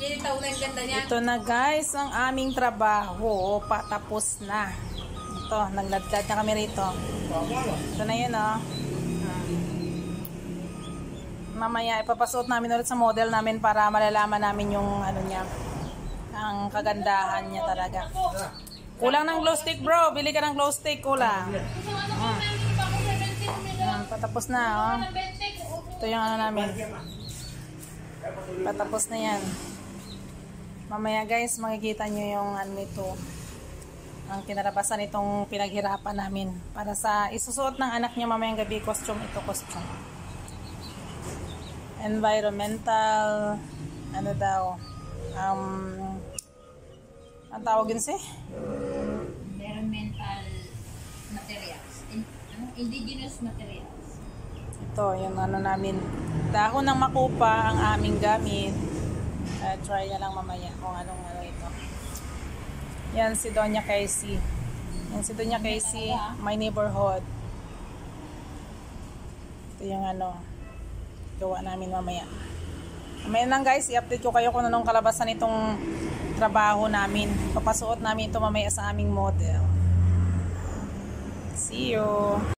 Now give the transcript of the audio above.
Ito na guys, ang aming trabaho. Patapos na. Ito, nagladlad na kami rito. Ito na yun, oh. Mamaya, ipapasuot namin ulit sa model namin para malalaman namin yung ano niya. Ang kagandahan niya talaga. Kulang ng glow stick, bro. Bili ka ng glow stick. Kulang. Patapos na, oh. Ito yung ano namin. Patapos na yan. Mamaya guys, makikita nyo yung ano nito. Ang kinarapasan itong pinaghirapan namin. Para sa isusuot ng anak niya mamayang gabi, costume ito, costume. Environmental, ano daw, ang tawag yun siya? Environmental materials. Indigenous materials. Ito, yung ano namin. Dahon ng makupa ang aming gamit. Try na lang mamaya kung anong ano ito. Yan si Doña Casey. Yan si Doña Casey, my neighborhood. Ito yung ano, gawa namin mamaya. Mamaya lang guys, i-update ko kayo kung anong kalabasan itong trabaho namin. Papasuot namin ito mamaya sa aming model. See you!